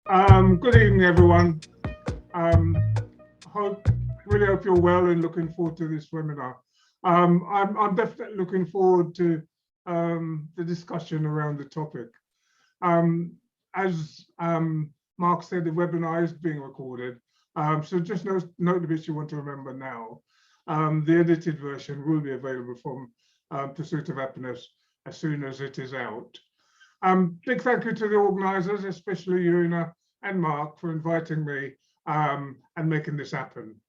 Good evening, everyone. Um, hope really hope you're well and looking forward to this webinar. I'm definitely looking forward to the discussion around the topic. As Mark said, the webinar is being recorded. So just note the bits you want to remember now. The edited version will be available from Pursuit of Happiness as soon as it is out. Big thank you to the organisers, especially Una and Mark, for inviting me and making this happen.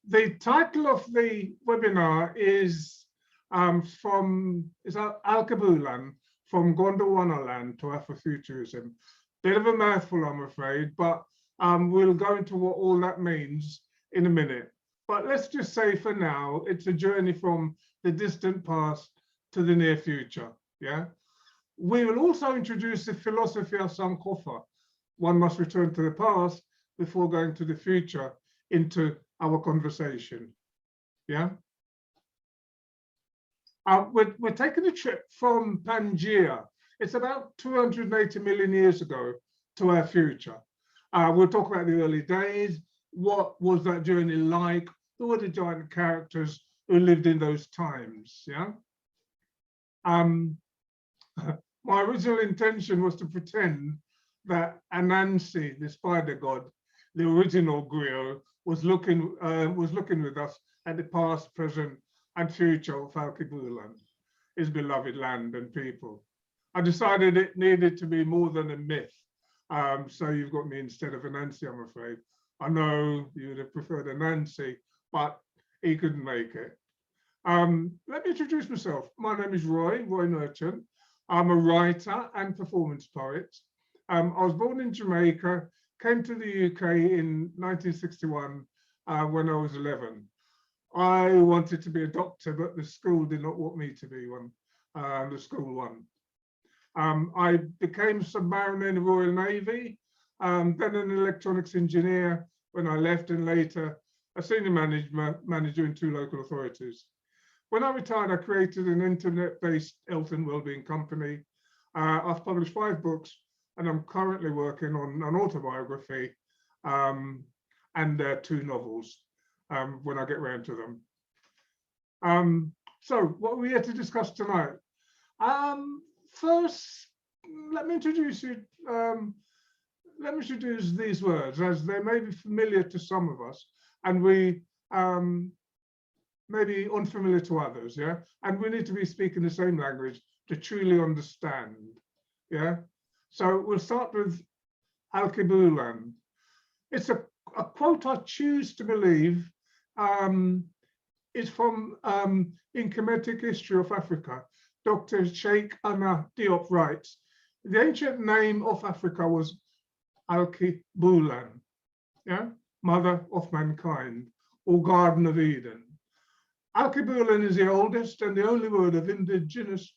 The title of the webinar is Al-Kabulan, from Gondwanaland to Afrofuturism. Bit of a mouthful, I'm afraid, but we'll go into what all that means in a minute. But let's just say for now, it's a journey from the distant past to the near future, yeah? We will also introduce the philosophy of Sankofa. One must return to the past before going to the future into our conversation. Yeah. We're taking a trip from Pangaea. It's about 280 million years ago to our future. We'll talk about the early days. What was that journey like? Who were the giant characters who lived in those times? Yeah. My original intention was to pretend that Anansi, the spider god, the original griot, was looking with us at the past, present, and future of Al-Kabulan, his beloved land and people. I decided it needed to be more than a myth. So you've got me instead of Anansi, I'm afraid. I know you would have preferred Anansi, but he couldn't make it. Let me introduce myself. My name is Roy Merchant. I'm a writer and performance poet. I was born in Jamaica, came to the UK in 1961 when I was 11. I wanted to be a doctor, but the school did not want me to be one, the school one. I became a submariner in the Royal Navy, then an electronics engineer when I left, and later a senior manager in 2 local authorities. When I retired, I created an internet-based health and wellbeing company. I've published 5 books, and I'm currently working on an autobiography and 2 novels when I get around to them. So what are we here to discuss tonight? First, let me introduce these words, as they may be familiar to some of us, and we maybe unfamiliar to others, yeah? And we need to be speaking the same language to truly understand, yeah? So we'll start with Al-Kabulan. It's a quote I choose to believe is from In Kemetic History of Africa. Dr. Sheikh Anna Diop writes, the ancient name of Africa was Al-Kabulan, yeah? Mother of mankind, or Garden of Eden. Al-Kabulan is the oldest and the only word of indigenous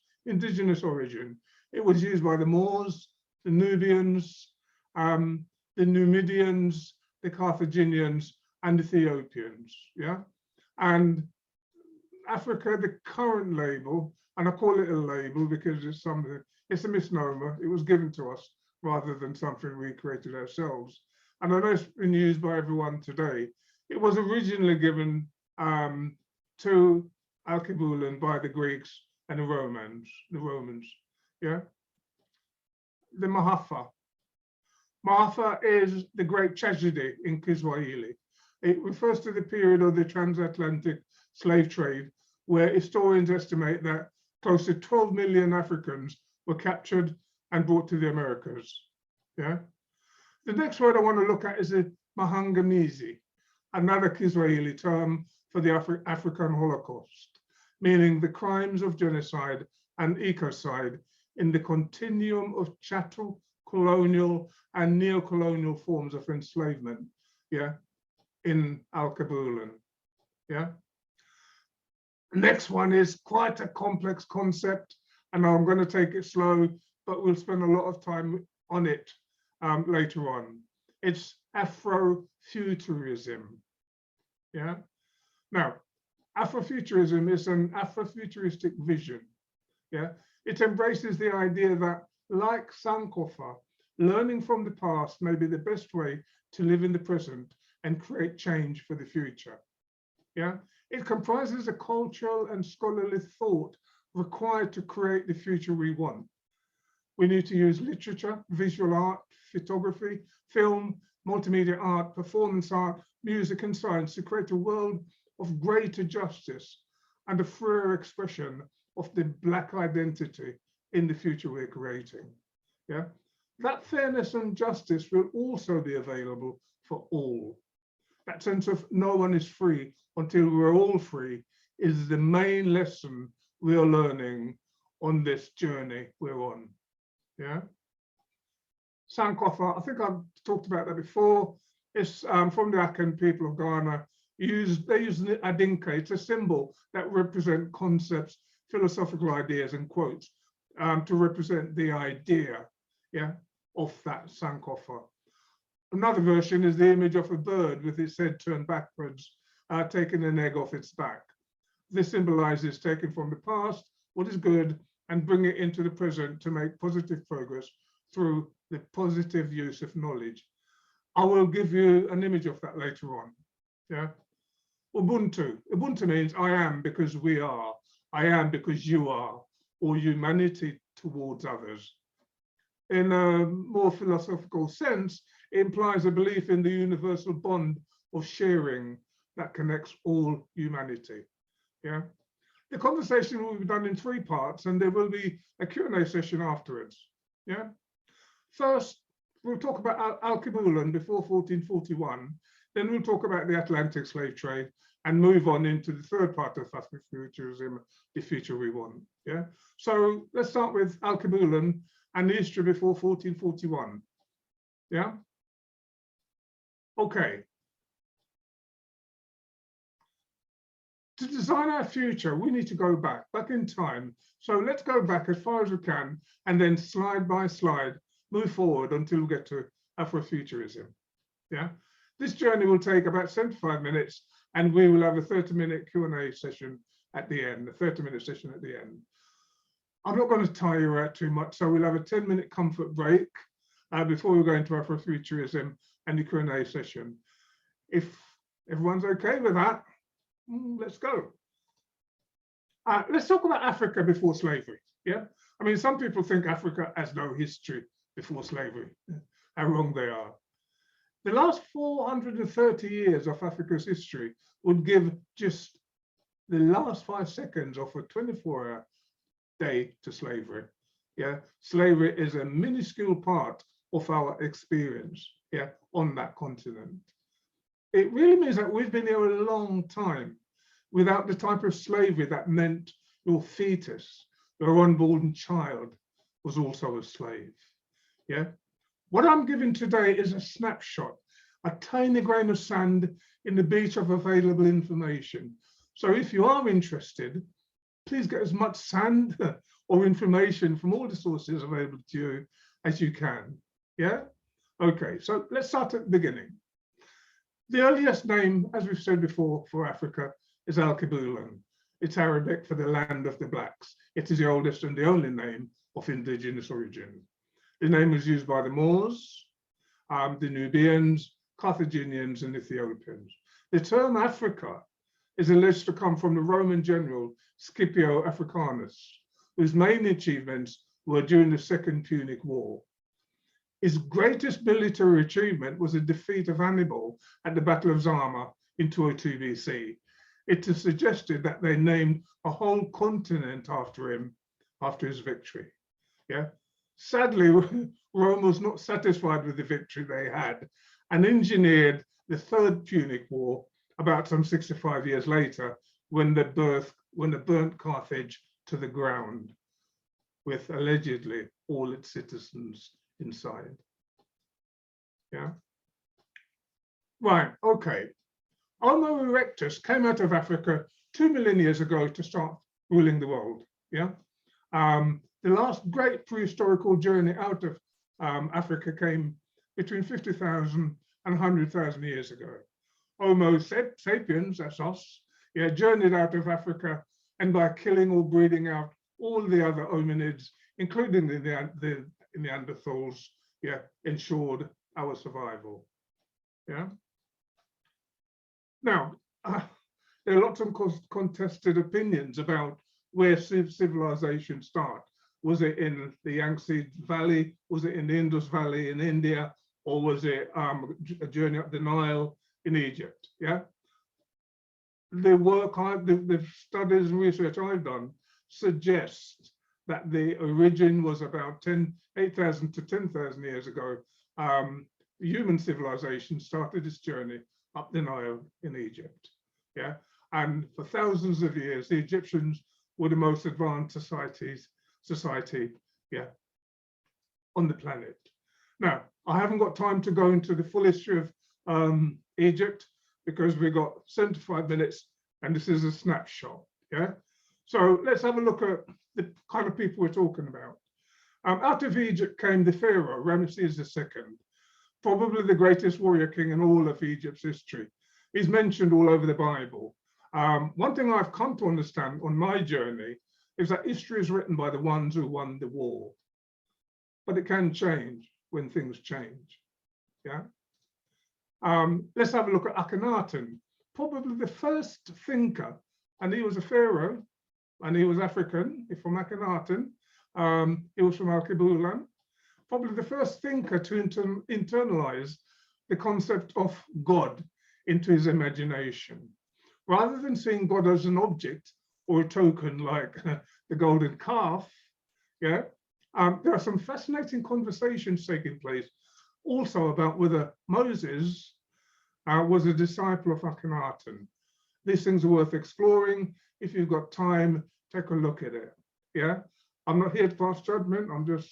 origin. It was used by the Moors, the Nubians, the Numidians, the Carthaginians, and the Ethiopians. Yeah, and Africa, the current label, and I call it a label because it's a misnomer. It was given to us rather than something we created ourselves. And I know it's been used by everyone today. It was originally given to Al-Kabulan by the Greeks and the Romans, yeah? The Mahafa. Mahafa is the great tragedy in Kiswahili. It refers to the period of the transatlantic slave trade, where historians estimate that close to 12 million Africans were captured and brought to the Americas, yeah? The next word I want to look at is the Mahangamizi, another Kiswahili term for the African Holocaust, meaning the crimes of genocide and ecocide in the continuum of chattel, colonial, and neo-colonial forms of enslavement, yeah, in Al-Kabulan, yeah. Next one is quite a complex concept, and I'm going to take it slow, but we'll spend a lot of time on it later on. It's Afrofuturism, yeah. Now, Afrofuturism is an Afrofuturistic vision. Yeah, it embraces the idea that, like Sankofa, learning from the past may be the best way to live in the present and create change for the future. Yeah, it comprises a cultural and scholarly thought required to create the future we want. We need to use literature, visual art, photography, film, multimedia art, performance art, music and science to create a world of greater justice and a freer expression of the Black identity in the future we're creating. Yeah, that fairness and justice will also be available for all. That sense of no one is free until we're all free is the main lesson we are learning on this journey we're on. Yeah. Sankofa, I think I've talked about that before. It's from the Akan people of Ghana. They use Adinka. It's a symbol that represents concepts, philosophical ideas, and quotes to represent the idea, yeah, of that Sankofa. Another version is the image of a bird with its head turned backwards, taking an egg off its back. This symbolizes taking from the past what is good and bring it into the present to make positive progress through the positive use of knowledge. I will give you an image of that later on. Yeah. Ubuntu. Ubuntu means I am because we are. I am because you are, or humanity towards others. In a more philosophical sense, it implies a belief in the universal bond of sharing that connects all humanity. Yeah. The conversation will be done in 3 parts, and there will be a Q&A session afterwards. Yeah. First, we'll talk about Al-Kibulan before 1441. Then we'll talk about the Atlantic slave trade and move on into the 3rd part of Afrofuturism, the future we want. Yeah. So let's start with Al-Kibulan and the history before 1441. Yeah. Okay. To design our future, we need to go back in time. So let's go back as far as we can, and then slide by slide, move forward until we get to Afrofuturism. Yeah, this journey will take about 75 minutes, and we will have a 30-minute Q&A session at the end, a 30-minute session at the end. I'm not going to tire you out too much, so we'll have a 10-minute comfort break before we go into Afrofuturism and the Q&A session. If everyone's okay with that, let's go. Let's talk about Africa before slavery. Yeah, I mean, some people think Africa has no history before slavery. How wrong they are. The last 430 years of Africa's history would give just the last 5 seconds of a 24-hour day to slavery. Yeah, slavery is a minuscule part of our experience. Yeah, on that continent. It really means that we've been here a long time without the type of slavery that meant your fetus, your unborn child, was also a slave. Yeah. What I'm giving today is a snapshot, a tiny grain of sand in the beach of available information. So if you are interested, please get as much sand or information from all the sources available to you as you can. Yeah. Okay. So let's start at the beginning. The earliest name, as we've said before, for Africa is Al-Kibulan. It's Arabic for the land of the blacks. It is the oldest and the only name of indigenous origin. The name was used by the Moors, the Nubians, Carthaginians, and Ethiopians. The term Africa is alleged to come from the Roman general Scipio Africanus, whose main achievements were during the Second Punic War. His greatest military achievement was the defeat of Hannibal at the Battle of Zama in 202 BC. It is suggested that they named a whole continent after him, after his victory. Yeah. Sadly, Rome was not satisfied with the victory they had and engineered the Third Punic War about some 65 years later, when they burnt Carthage to the ground, with allegedly all its citizens inside. Yeah. Right. Okay. Homo erectus came out of Africa 2 million years ago to start ruling the world. Yeah. The last great prehistorical journey out of Africa came between 50,000 and 100,000 years ago. Homo sapiens, that's us, yeah, journeyed out of Africa, and by killing or breeding out all the other hominids, including the Neanderthals, yeah, ensured our survival. Yeah. Now, there are lots of contested opinions about where civilization started. Was it in the Yangtze Valley? Was it in the Indus Valley in India? Or was it a journey up the Nile in Egypt? Yeah. The work the studies and research I've done suggests that the origin was about 8,000 to 10,000 years ago. Human civilization started its journey up the Nile in Egypt. Yeah, and for thousands of years, the Egyptians were the most advanced society, yeah, on the planet. Now, I haven't got time to go into the full history of Egypt because we've got 75 minutes and this is a snapshot. Yeah, so let's have a look at the kind of people we're talking about. Out of Egypt came the Pharaoh, Ramesses II, probably the greatest warrior king in all of Egypt's history. He's mentioned all over the Bible. One thing I've come to understand on my journey is that history is written by the ones who won the war, but it can change when things change. Yeah. Let's have a look at Akhenaten, probably the first thinker, and he was a pharaoh, and he was African, from Akhenaten. He was from Al-Kibulan, probably the first thinker to internalize the concept of God into his imagination. Rather than seeing God as an object or a token like the golden calf, yeah, there are some fascinating conversations taking place also about whether Moses was a disciple of Akhenaten. These things are worth exploring. If you've got time, take a look at it. Yeah, I'm not here to pass judgment. I'm just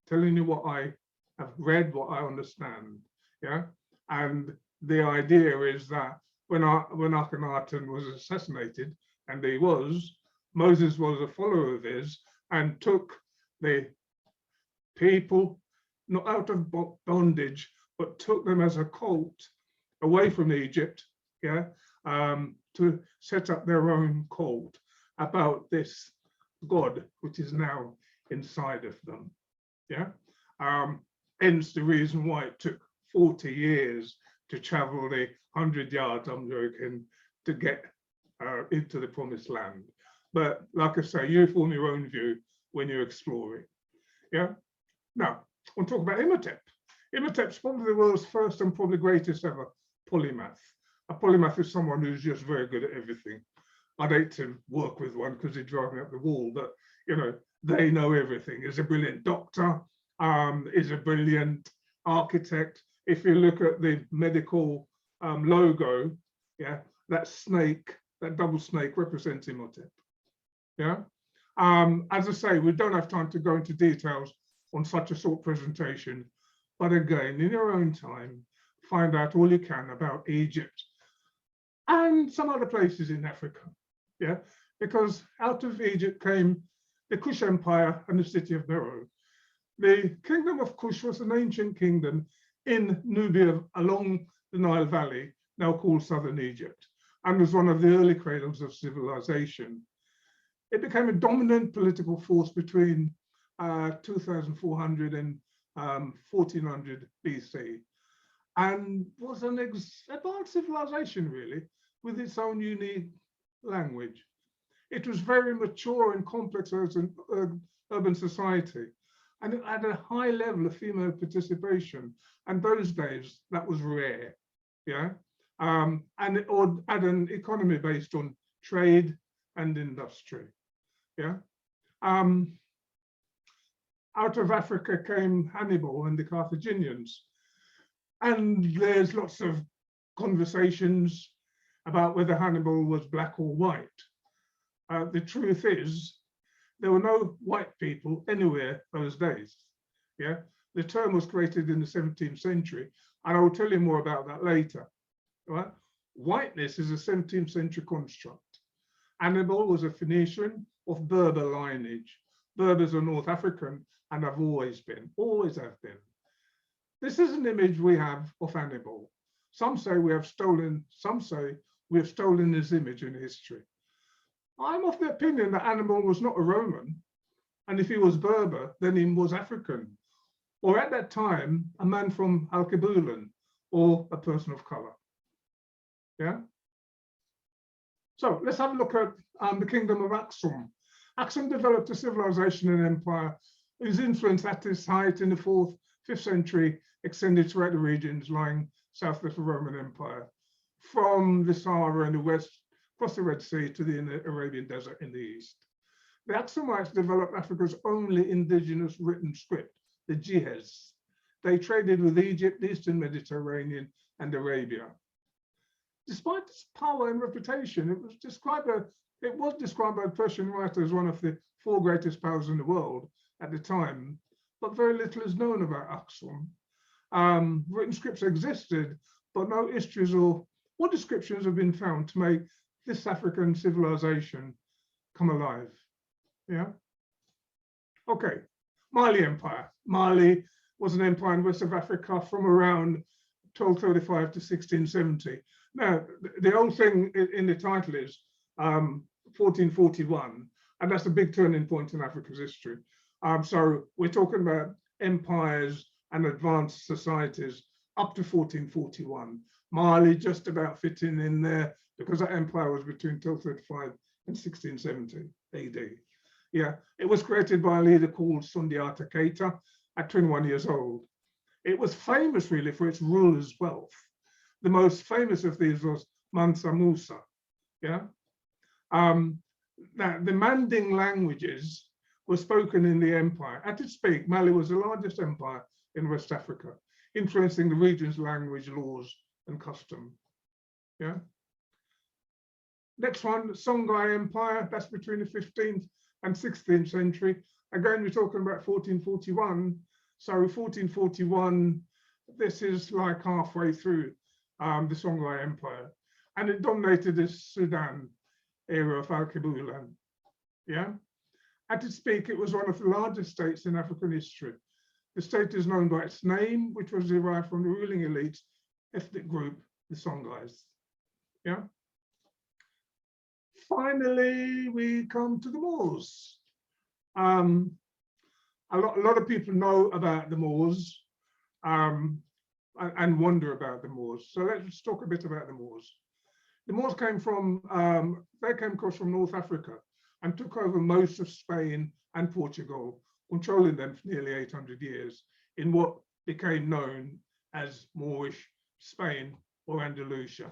telling you what I have read, what I understand. Yeah, and the idea is that when Akhenaten was assassinated, and he was, Moses was a follower of his and took the people not out of bondage, but took them as a cult away from Egypt, yeah, to set up their own cult about this God, which is now inside of them, yeah. Hence the reason why it took 40 years to travel the 100 yards, I'm joking, to get into the promised land. But like I say, you form your own view when you're exploring, yeah. Now, we'll talk about Imhotep. Imhotep's probably the world's first and probably greatest ever polymath. A polymath is someone who's just very good at everything. I'd hate to work with one because they drive me up the wall, but you know, they know everything. He's a brilliant doctor, is a brilliant architect. If you look at the medical logo, yeah, that snake, that double snake represents Imhotep. Yeah. As I say, we don't have time to go into details on such a short presentation, but again, in your own time, find out all you can about Egypt and some other places in Africa. Yeah, because out of Egypt came the Kush Empire and the city of Meroe. The kingdom of Kush was an ancient kingdom in Nubia along the Nile Valley, now called southern Egypt, and was one of the early cradles of civilization. It became a dominant political force between 2400 and 1400 BC, and was an advanced civilization, really, with its own unique language. It was very mature and complex as an urban society, and it had a high level of female participation. And those days, that was rare, yeah? And it had an economy based on trade and industry, yeah? Out of Africa came Hannibal and the Carthaginians. And there's lots of conversations about whether Hannibal was black or white. The truth is, there were no white people anywhere those days. Yeah, the term was created in the 17th century, and I will tell you more about that later. Right? Whiteness is a 17th century construct. Hannibal was a Phoenician of Berber lineage. Berbers are North African and have always been, always have been. This is an image we have of Hannibal. Some say we have stolen, some say we have stolen his image in history. I'm of the opinion that Hannibal was not a Roman, and if he was Berber, then he was African, or at that time, a man from Alkebulan, or a person of color. Yeah. So let's have a look at the kingdom of Aksum. Aksum developed a civilization and empire whose influence at its height in the 4th, 5th century extended throughout the regions lying south of the Roman Empire, from the Sahara in the west, across the Red Sea to the Arabian Desert in the east. The Aksumites developed Africa's only indigenous written script, the Ge'ez. They traded with Egypt, the Eastern Mediterranean, and Arabia. Despite its power and reputation, it was described by Persian writers as one of the 4 greatest powers in the world at the time, but very little is known about Aksum. Written scripts existed, but no histories or descriptions have been found to make this African civilization come alive. Yeah. Okay. Mali Empire. Mali was an empire in west of Africa from around 1235 to 1670. Now, the old thing in the title is 1441, and that's a big turning point in Africa's history. So we're talking about empires and advanced societies up to 1441. Mali just about fitting in there because that empire was between 1235 and 1670 AD. Yeah, it was created by a leader called Sundiata Keita at 21 years old. It was famous really for its ruler's wealth. The most famous of these was Mansa Musa. Yeah. Now, the Manding languages were spoken in the empire. At its peak, Mali was the largest empire in West Africa, influencing the region's language, laws, and custom. Yeah. Next one, Songhai Empire. That's between the 15th and 16th century. Again, we're talking about 1441. So 1441, this is like halfway through the Songhai Empire, and it dominated the Sudan era of Alkebulan. Yeah. At its peak, it was one of the largest states in African history. The state is known by its name, which was derived from the ruling elite ethnic group, the Songhais. Yeah. Finally, we come to the Moors. A lot of people know about the Moors and wonder about the Moors. So let's talk a bit about the Moors. The Moors came across from North Africa and took over most of Spain and Portugal, controlling them for nearly 800 years in what became known as Moorish Spain or Andalusia.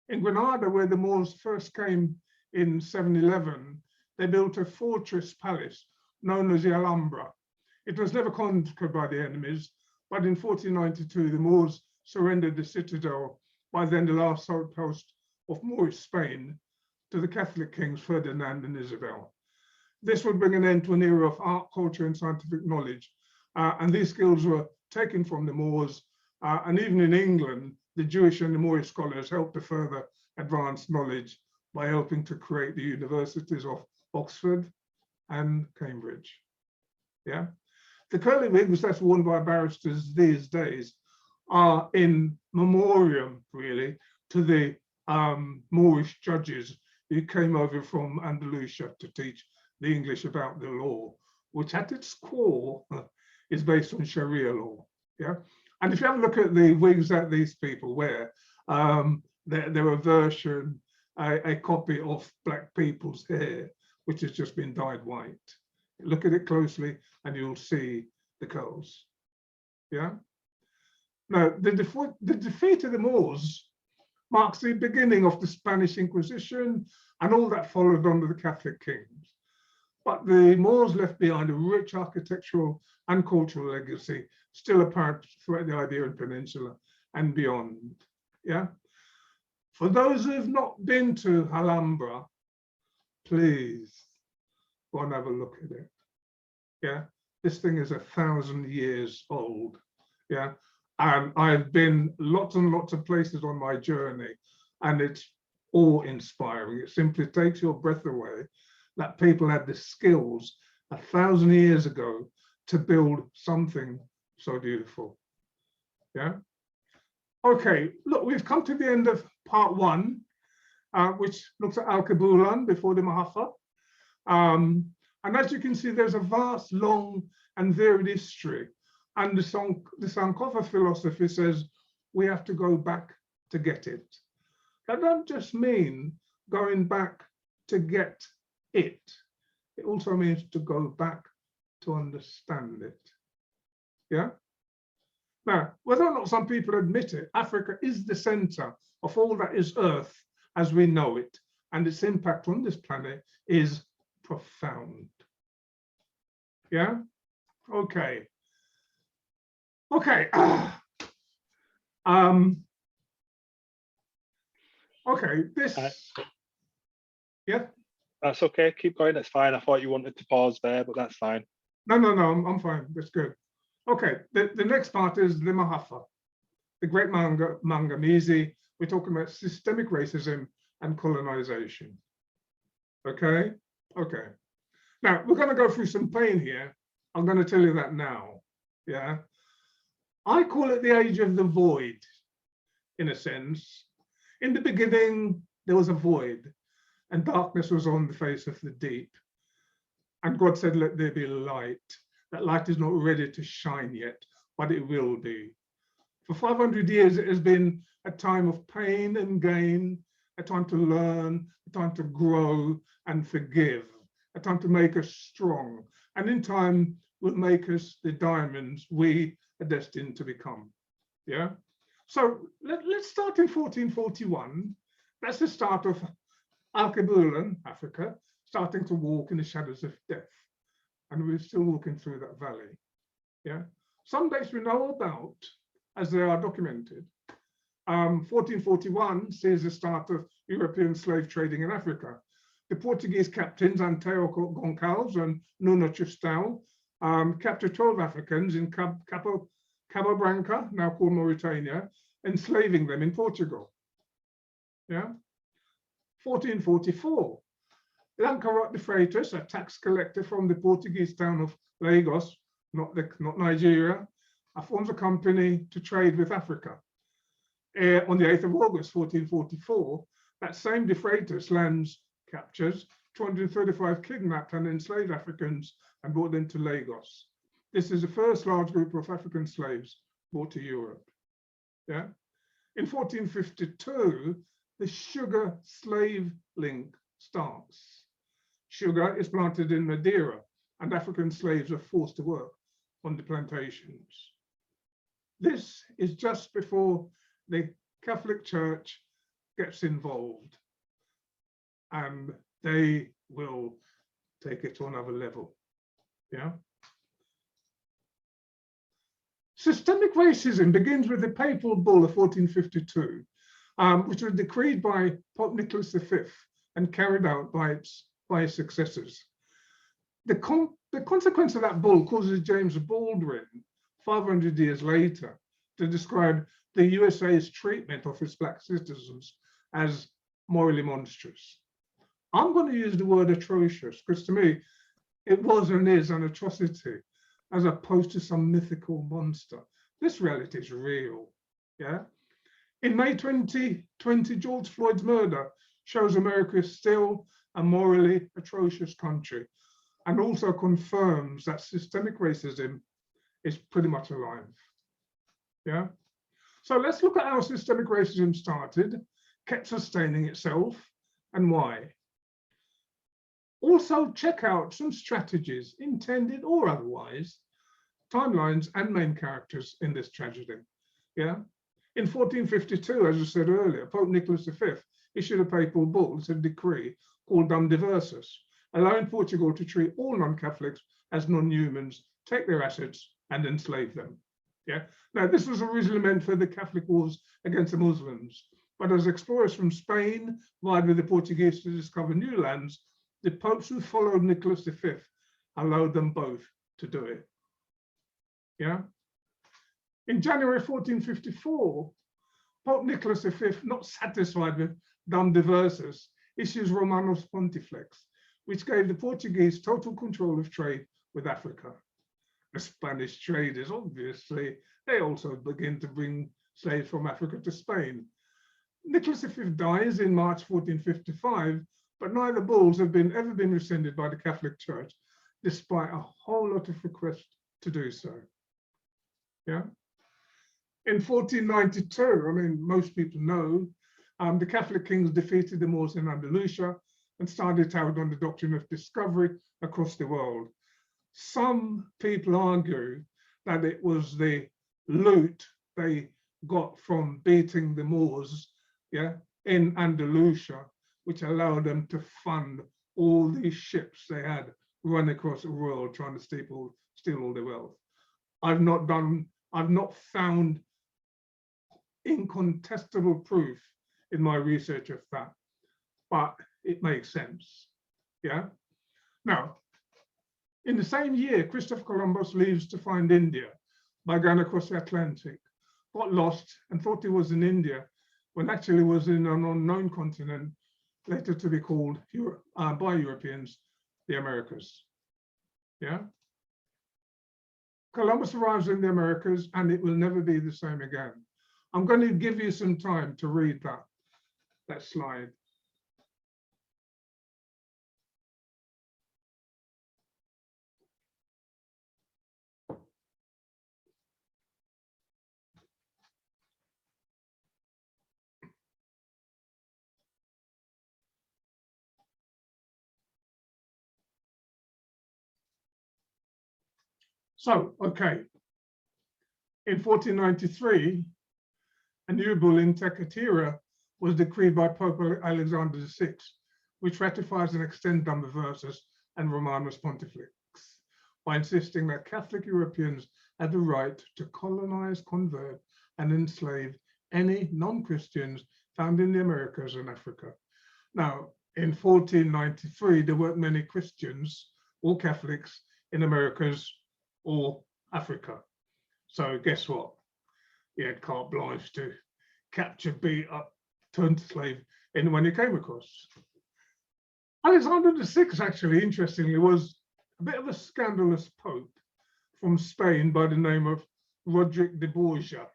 In Granada, where the Moors first came in 711, they built a fortress palace known as the Alhambra. It was never conquered by the enemies, but in 1492, the Moors surrendered the citadel, by then the last outpost of Moorish Spain, to the Catholic kings Ferdinand and Isabel. This would bring an end to an era of art, culture, and scientific knowledge. And these skills were taken from the Moors. And even in England, the Jewish and the Moorish scholars helped to further advance knowledge by helping to create the universities of Oxford and Cambridge. Yeah. The curly wigs that's worn by barristers these days are in memoriam, really, to the Moorish judges who came over from Andalusia to teach the English about the law, which at its core is based on Sharia law. Yeah. And if you have a look at the wigs that these people wear, they're a version, a copy of black people's hair, which has just been dyed white. Look at it closely and you'll see the curls. Yeah. Now, the defeat of the Moors marks the beginning of the Spanish Inquisition and all that followed under the Catholic kings. But the Moors left behind a rich architectural and cultural legacy, still apparent throughout the Iberian Peninsula and beyond. Yeah. For those who have not been to Alhambra, please go and have a look at it. Yeah. This thing is 1,000 years old. Yeah. And I've been lots and lots of places on my journey, and it's awe-inspiring. It simply takes your breath away that people had the skills 1,000 years ago to build something so beautiful. Yeah. Okay, look, we've come to the end of part 1, which looks at Alkebulan before the Mahafa. And as you can see, there's a vast, long, and varied history. And the Sankofa philosophy says we have to go back to get it. That doesn't just mean going back to get it. It also means to go back to understand it. Yeah? Now, whether or not some people admit it, Africa is the center of all that is Earth as we know it, and its impact on this planet is profound. Yeah? Okay. Okay. Okay, this, yeah? That's okay, keep going, it's fine. I thought you wanted to pause there, but that's fine. No, I'm fine, that's good. Okay, the next part is the Mahafa, the great Mangamizi. We're talking about systemic racism and colonization. Okay, okay. Now, we're gonna go through some pain here. I'm gonna tell you that now, yeah? I call it the age of the void, in a sense. In the beginning, there was a void, and darkness was on the face of the deep. And God said, let there be light. That light is not ready to shine yet, but it will be. For 500 years, it has been a time of pain and gain, a time to learn, a time to grow and forgive, a time to make us strong. And in time, will make us the diamonds we are destined to become. Yeah. So let's start in 1441. That's the start of Alkebulan, Africa, starting to walk in the shadows of death. And we're still walking through that valley. Yeah. Some dates we know about as they are documented. 1441 sees the start of European slave trading in Africa. The Portuguese captains Anteo Goncalves and Nuno Tristão captured 12 Africans in Cabo Branca, now called Mauritania, enslaving them in Portugal. Yeah. 1444, Lancarot de Freitas, a tax collector from the Portuguese town of Lagos, not Nigeria, forms a company to trade with Africa. On the 8th of August, 1444, that same de Freitas lands, captures 235 kidnapped and enslaved Africans and brought them to Lagos. This is the first large group of African slaves brought to Europe. Yeah. In 1452, the sugar slave link starts. Sugar is planted in Madeira, and African slaves are forced to work on the plantations. This is just before the Catholic Church gets involved, and they will take it to another level. Yeah. Systemic racism begins with the papal bull of 1452, which was decreed by Pope Nicholas V and carried out by his successors. The consequence of that bull causes James Baldwin, 500 years later, to describe the USA's treatment of its Black citizens as morally monstrous. I'm going to use the word atrocious, because to me, it was and is an atrocity, as opposed to some mythical monster. This reality is real, yeah? In May 2020, George Floyd's murder shows America is still a morally atrocious country, and also confirms that systemic racism is pretty much alive, yeah? So let's look at how systemic racism started, kept sustaining itself, and why. Also check out some strategies, intended or otherwise, timelines and main characters in this tragedy. Yeah. In 1452, as I said earlier, Pope Nicholas V issued a papal bull, it's a decree called Dum Diversus, allowing Portugal to treat all non-Catholics as non-humans, take their assets and enslave them. Yeah. Now, this was originally meant for the Catholic wars against the Muslims, but as explorers from Spain vied with the Portuguese to discover new lands, the popes who followed Nicholas V allowed them both to do it. Yeah. In January 1454, Pope Nicholas V, not satisfied with Dum Diversus, issues Romanus Pontifex, which gave the Portuguese total control of trade with Africa. The Spanish traders, obviously, they also begin to bring slaves from Africa to Spain. Nicholas V dies in March 1455, but neither bulls have ever been rescinded by the Catholic Church, despite a whole lot of requests to do so. Yeah. In 1492, I mean, most people know, the Catholic kings defeated the Moors in Andalusia and started out on the doctrine of discovery across the world. Some people argue that it was the loot they got from beating the Moors, yeah, in Andalusia, which allowed them to fund all these ships they had run across the world trying to steal all the wealth. I've not found incontestable proof in my research of that, but it makes sense. Yeah. Now, in the same year, Christopher Columbus leaves to find India by going across the Atlantic, got lost and thought he was in India when actually was in an unknown continent, later to be called by Europeans, the Americas. Yeah. Columbus arrives in the Americas and it will never be the same again. I'm going to give you some time to read that slide. So, okay. In 1493, a new bull in Tecatira was decreed by Pope Alexander VI, which ratifies and extends Number Versus and Romanus Pontifex by insisting that Catholic Europeans had the right to colonize, convert, and enslave any non-Christians found in the Americas and Africa. Now, in 1493, there weren't many Christians or Catholics in Americas or Africa. So guess what? He had carte blanche to capture, beat up, turn to slave anyone he came across. Alexander VI, actually, interestingly, was a bit of a scandalous pope from Spain by the name of Roderick de Borgia.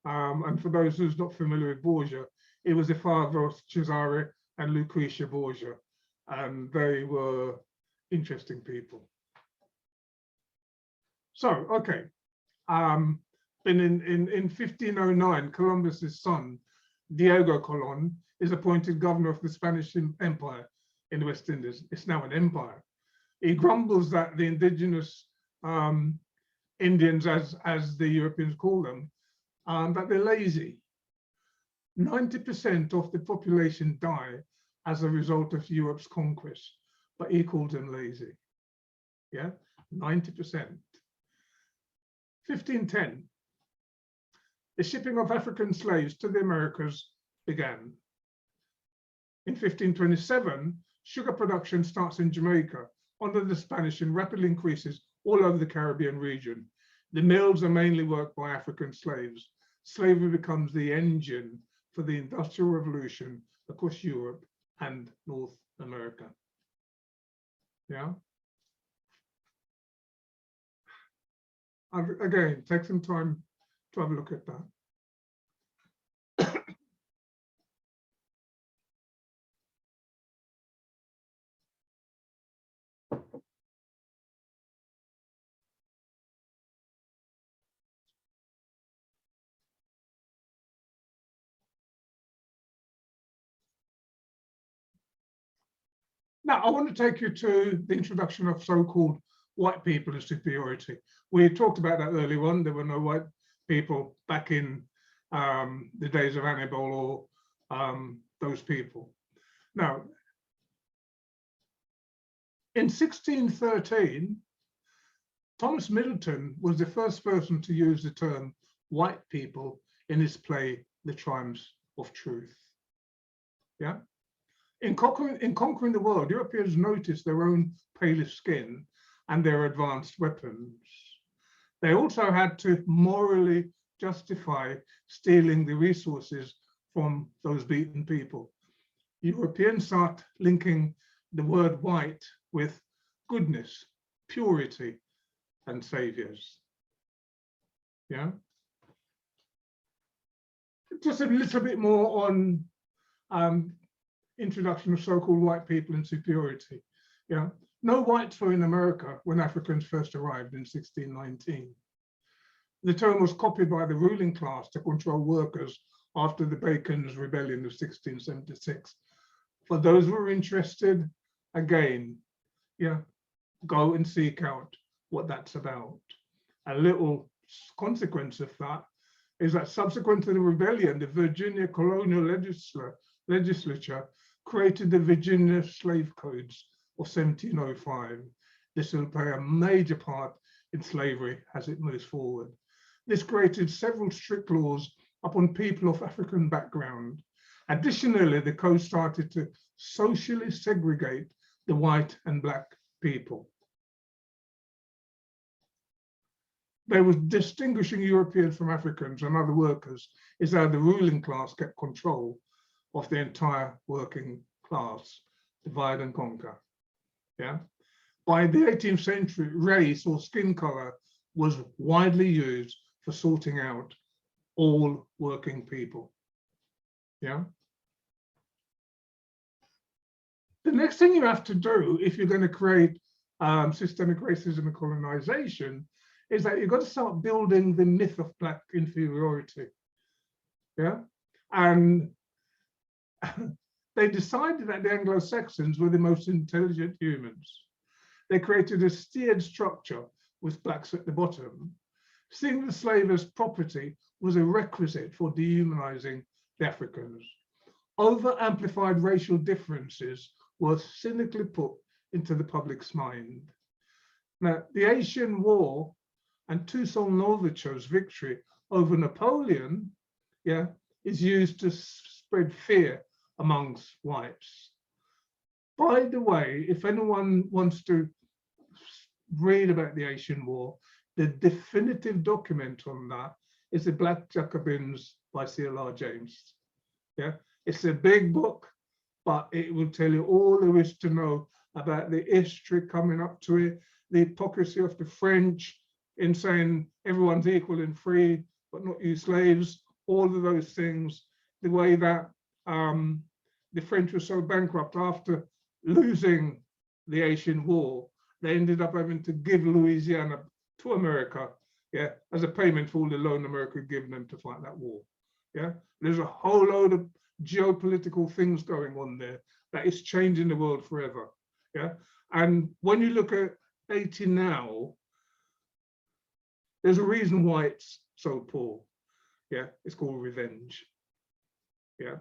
And for those who's not familiar with Borgia, he was the father of Cesare and Lucretia Borgia, and they were interesting people. So, okay. In 1509, Columbus's son, Diego Colon, is appointed governor of the Spanish Empire in the West Indies. It's now an empire. He grumbles that the indigenous Indians, as the Europeans call them, that they're lazy. 90% of the population die as a result of Europe's conquest, but he called them lazy. Yeah, 90%. 1510, the shipping of African slaves to the Americas began. In 1527, sugar production starts in Jamaica under the Spanish and rapidly increases all over the Caribbean region. The mills are mainly worked by African slaves. Slavery becomes the engine for the Industrial Revolution across Europe and North America. Yeah. Again, take some time to have a look at that. Now, I want to take you to the introduction of so-called white people and superiority. We talked about that earlier on. There were no white people back in the days of Hannibal or those people. Now, in 1613, Thomas Middleton was the first person to use the term white people in his play, The Triumphs of Truth. Yeah. In conquering the world, Europeans noticed their own paler skin and their advanced weapons. They also had to morally justify stealing the resources from those beaten people. Europeans start linking the word white with goodness, purity, and saviors. Yeah. Just a little bit more on introduction of so-called white people and superiority. Yeah. No whites were in America when Africans first arrived in 1619. The term was copied by the ruling class to control workers after the Bacon's Rebellion of 1676. For those who are interested, again, yeah, go and seek out what that's about. A little consequence of that is that subsequent to the rebellion, the Virginia colonial legislature created the Virginia Slave Codes of 1705. This will play a major part in slavery as it moves forward. This created several strict laws upon people of African background. Additionally, the code started to socially segregate the white and black people. They were distinguishing Europeans from Africans and other workers is how the ruling class kept control of the entire working class, divide and conquer. Yeah. By the 18th century, race or skin color was widely used for sorting out all working people. Yeah. The next thing you have to do if you're going to create systemic racism and colonization is that you've got to start building the myth of black inferiority. Yeah. And they decided that the Anglo-Saxons were the most intelligent humans. They created a steered structure with blacks at the bottom. Seeing the slave as property was a requisite for dehumanizing the Africans. Over-amplified racial differences were cynically put into the public's mind. Now, the Haitian War and Toussaint Louverture's victory over Napoleon, yeah, is used to spread fear amongst whites. By the way, if anyone wants to read about the Haitian War, the definitive document on that is the Black Jacobins by C.L.R. James. Yeah, it's a big book, but it will tell you all there is to know about the history coming up to it, the hypocrisy of the French in saying everyone's equal and free, but not you slaves, all of those things, the way that the French were so bankrupt after losing the Haitian War, they ended up having to give Louisiana to America, yeah, as a payment for all the loan America had given them to fight that war. Yeah, there's a whole load of geopolitical things going on there that is changing the world forever. Yeah, and when you look at Haiti now, there's a reason why it's so poor. Yeah, it's called revenge. Yeah.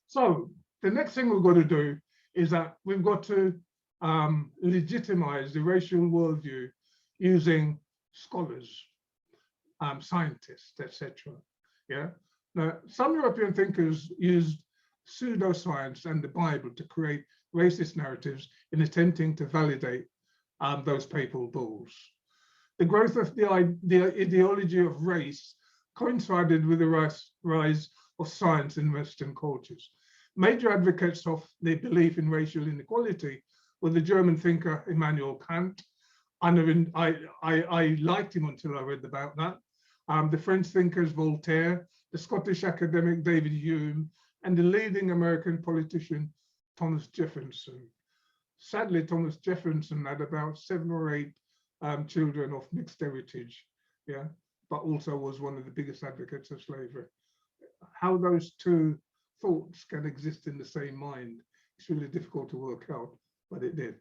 So the next thing we've got to do is that we've got to legitimize the racial worldview using scholars, scientists, etc. Yeah. Now, some European thinkers used pseudoscience and the Bible to create racist narratives in attempting to validate those papal bulls. The growth of the ideology of race coincided with the rise of science in Western cultures. Major advocates of the belief in racial inequality were the German thinker Immanuel Kant. I liked him until I read about that. The French thinkers Voltaire, the Scottish academic David Hume, and the leading American politician Thomas Jefferson. Sadly, Thomas Jefferson had about 7 or 8 children of mixed heritage, yeah, but also was one of the biggest advocates of slavery. How those two thoughts can exist in the same mind, it's really difficult to work out, but it did.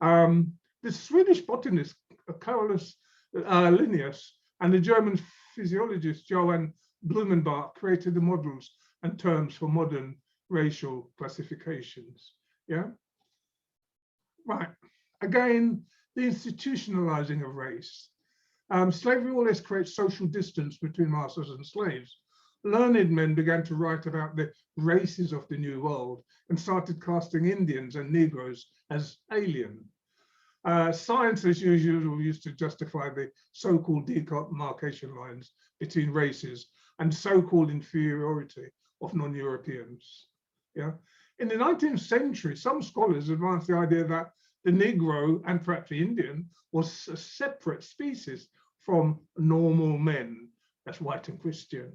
The Swedish botanist Carolus Linnaeus and the German physiologist Johann Blumenbach created the models and terms for modern racial classifications. Yeah. Right. Again, the institutionalizing of race. Slavery always creates social distance between masters and slaves. Learned men began to write about the races of the New World and started casting Indians and Negroes as alien. Science, as usual, used to justify the so-called demarcation lines between races and so-called inferiority of non-Europeans. Yeah. In the 19th century, some scholars advanced the idea that the Negro and perhaps the Indian was a separate species from normal men, that's white and Christian.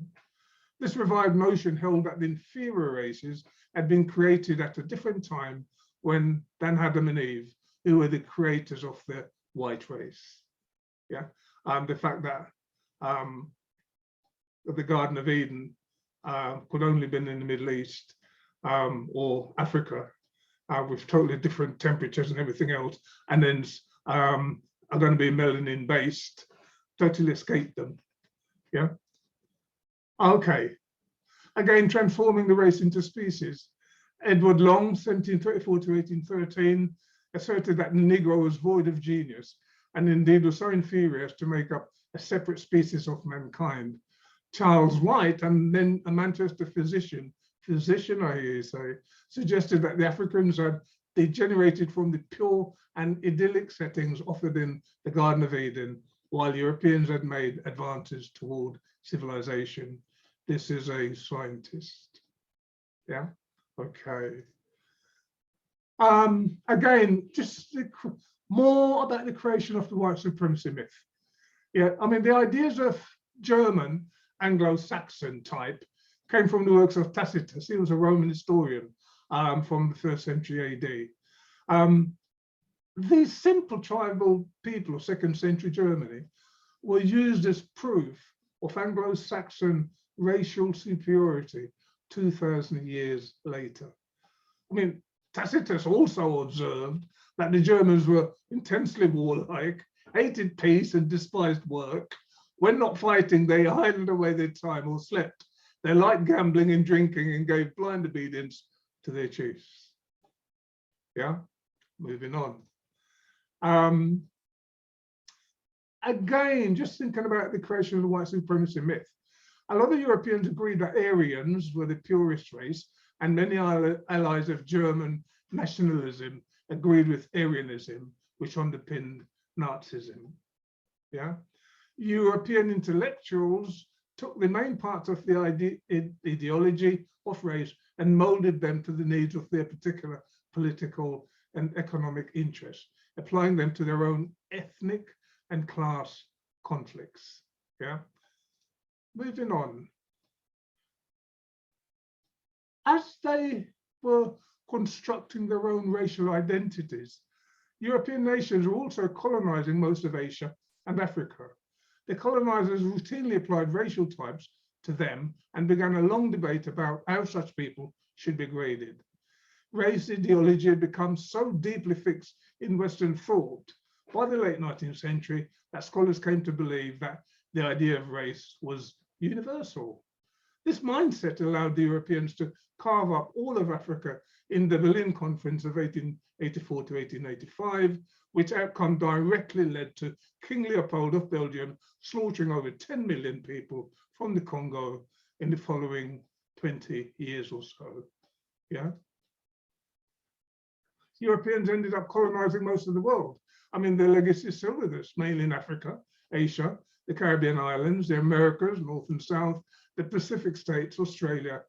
This revived notion held that the inferior races had been created at a different time than Adam and Eve, who were the creators of the white race. Yeah, the fact that the Garden of Eden could only been in the Middle East or Africa, with totally different temperatures and everything else, and then are going to be melanin based, totally escaped them. Yeah. Okay. Again, transforming the race into species. Edward Long, 1734 to 1813, asserted that the Negro was void of genius and indeed was so inferior as to make up a separate species of mankind. Charles White, and then a Manchester physician, I hear you say, suggested that the Africans had degenerated from the pure and idyllic settings offered in the Garden of Eden, while Europeans had made advances toward civilization. This is a scientist. Yeah, okay. Again, just more about the creation of the white supremacy myth. Yeah, I mean, the ideas of German Anglo-Saxon type came from the works of Tacitus. He was a Roman historian from the 1st century AD. These simple tribal people of 2nd century Germany were used as proof of Anglo-Saxon racial superiority 2,000 years later. I mean, Tacitus also observed that the Germans were intensely warlike, hated peace and despised work. When not fighting, they idled away their time or slept. They liked gambling and drinking and gave blind obedience to their chiefs. Yeah, moving on. Again, just thinking about the creation of the white supremacy myth. A lot of Europeans agreed that Aryans were the purest race, and many allies of German nationalism agreed with Aryanism, which underpinned Nazism. Yeah, European intellectuals took the main parts of the ideology of race and molded them to the needs of their particular political and economic interests, applying them to their own ethnic and class conflicts. Yeah. Moving on. As they were constructing their own racial identities, European nations were also colonizing most of Asia and Africa. The colonizers routinely applied racial types to them and began a long debate about how such people should be graded. Race ideology had become so deeply fixed in Western thought by the late 19th century that scholars came to believe that the idea of race was universal. This mindset allowed the Europeans to carve up all of Africa in the Berlin Conference of 1884 to 1885, which outcome directly led to King Leopold of Belgium slaughtering over 10 million people from the Congo in the following 20 years or so. Yeah. Europeans ended up colonizing most of the world. I mean, their legacy is still with us, mainly in Africa, Asia, the Caribbean islands, the Americas, North and South, the Pacific states, Australia,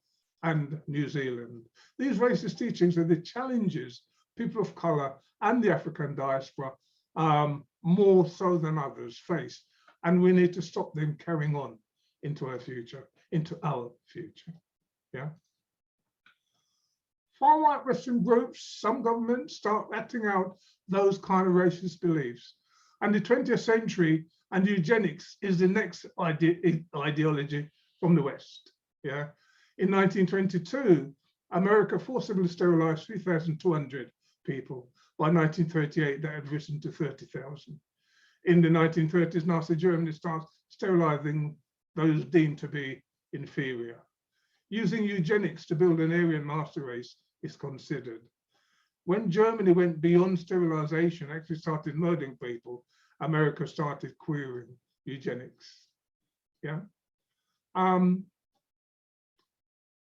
and New Zealand. These racist teachings are the challenges people of color and the African diaspora more so than others face. And we need to stop them carrying on into our future. Yeah. Far-right Western groups, some governments start acting out those kind of racist beliefs. And the 20th century and eugenics is the next ideology from the West. Yeah. In 1922, America forcibly sterilized 3,200 people. By 1938, that had risen to 30,000. In the 1930s, Nazi Germany starts sterilizing those deemed to be inferior. Using eugenics to build an Aryan master race is considered. When Germany went beyond sterilization, actually started murdering people, America started queering eugenics. Yeah.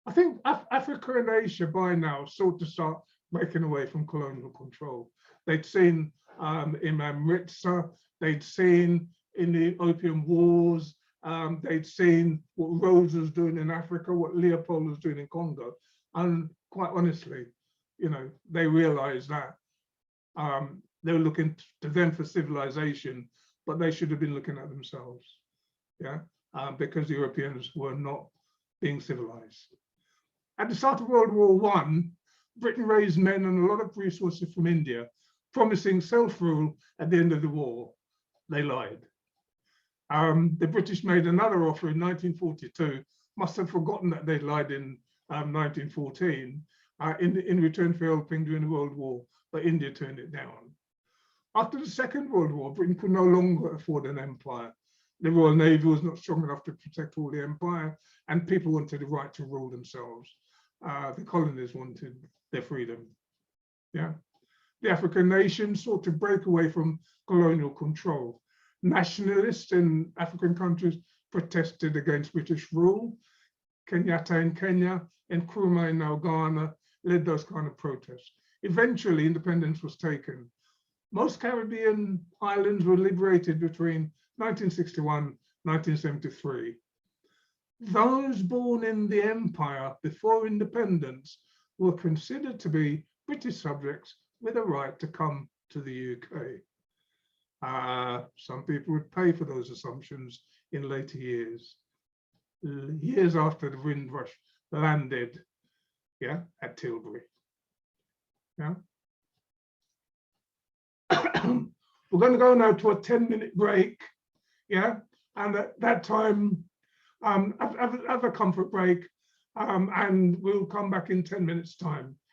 I think Africa and Asia by now sought to start breaking away from colonial control. They'd seen Imam Ritza, they'd seen in the Opium Wars, they'd seen what Rhodes was doing in Africa, what Leopold was doing in Congo. And quite honestly, you know, they realized that they were looking to them for civilization, but they should have been looking at themselves, yeah, because the Europeans were not being civilized. At the start of World War I, Britain raised men and a lot of resources from India, promising self-rule at the end of the war. They lied. The British made another offer in 1942, must have forgotten that they lied in 1914, in return for helping during the World War, but India turned it down. After the Second World War, Britain could no longer afford an empire. The Royal Navy was not strong enough to protect all the empire, and people wanted the right to rule themselves. The colonies wanted their freedom. Yeah. The African nations sought to break away from colonial control. Nationalists in African countries protested against British rule. Kenyatta in Kenya and Nkrumah in Ghana led those kind of protests. Eventually, independence was taken. Most Caribbean islands were liberated between 1961 and 1973. Those born in the empire before independence were considered to be British subjects with a right to come to the UK. Some people would pay for those assumptions in later years after the Windrush landed, yeah, at Tilbury. Yeah. We're going to go now to a 10-minute break, yeah, and at that time, have a comfort break, and we'll come back in 10 minutes' time.